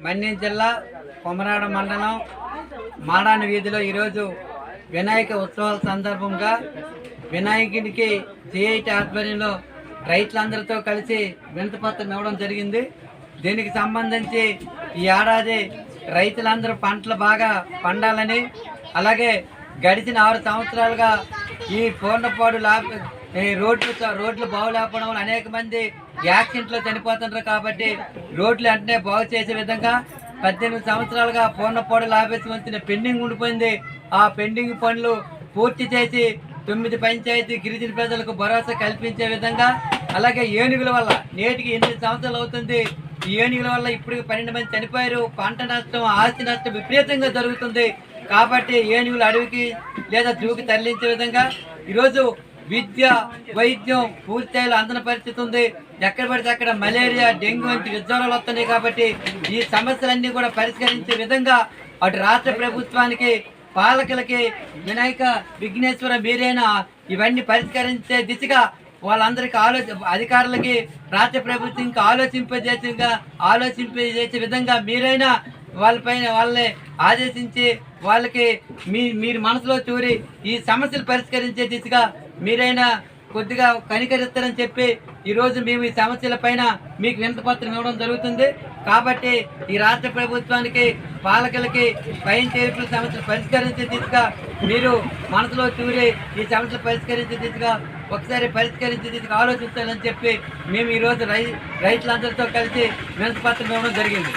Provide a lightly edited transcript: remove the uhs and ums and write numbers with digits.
మన్యం జిల్లా కొమరాడ మండలం మాడాని వీధిలో ఈరోజు వినాయక ఉత్సవాల సందర్భంగా వినాయకునికి సిఐటి ఆధ్వర్యంలో రైతులందరితో కలిసి వినతిపత్రం ఇవ్వడం జరిగింది. దీనికి సంబంధించి ఈ ఏడాది రైతులందరూ పంటలు బాగా పండాలని, అలాగే గడిచిన 6 సంవత్సరాలుగా ఈ పూర్ణపాడు రోడ్లు బాగు లేకపోవడం వల్ల అనేక మంది యాక్సిడెంట్లో చనిపోతున్నారు. కాబట్టి రోడ్లు వెంటనే బాగు చేసే విధంగా 18 సంవత్సరాలుగా పూర్ణపాడు ఆఫీస్ వంచిన పెండింగ్ ఉండిపోయింది. ఆ పెండింగ్ పనులు పూర్తి చేసి 9 పంచాయతీ గిరిజన ప్రజలకు భరోసా కల్పించే విధంగా, అలాగే ఏనుగుల వల్ల నేటికి 8 సంవత్సరాలు అవుతుంది. ఈ ఏనుగుల వల్ల ఇప్పుడు 12 మంది చనిపోయారు. పంట నష్టం, ఆస్తి నష్టం విపరీతంగా జరుగుతుంది. కాబట్టి ఏనుగులు అడవికి లేదా జూకి తరలించే విధంగా ఈరోజు విద్య, వైద్యం పూర్తిస్థాయిలో అందని పరిస్థితి ఉంది. ఎక్కడ పడితే అక్కడ మలేరియా, డెంగ్యూ వంటి విజ్వరాలు వస్తున్నాయి. కాబట్టి ఈ సమస్యలన్నీ కూడా పరిష్కరించే విధంగా అటు రాష్ట్ర ప్రభుత్వానికి, పాలకులకి, వినాయక విఘ్నేశ్వర మీరైనా ఇవన్నీ పరిష్కరించే దిశగా వాళ్ళందరికీ అధికారులకి రాష్ట్ర ప్రభుత్వంకి ఆలోచింపజేసే విధంగా మీరైనా వాళ్ళని ఆదేశించి వాళ్ళకి మీరు మనసులో చూరి ఈ సమస్యలు పరిష్కరించే దిశగా మీరైనా కొద్దిగా కనికరిస్తారని చెప్పి ఈరోజు మేము ఈ సమస్యల పైన మీకు వినతిపత్రం ఇవ్వడం జరుగుతుంది. కాబట్టి ఈ రాష్ట్ర ప్రభుత్వానికి, పాలకులకి పైన చేరుకుల సమస్యలు పరిష్కరించే దిశగా మీరు మనసులో చూరి ఈ సమస్యలు పరిష్కరించే దిశగా ఒకసారి పరిష్కరించే దిశగా ఆలోచించాలని చెప్పి మేము ఈరోజు రైతులందరితో కలిసి వినతిపత్రం ఇవ్వడం జరిగింది.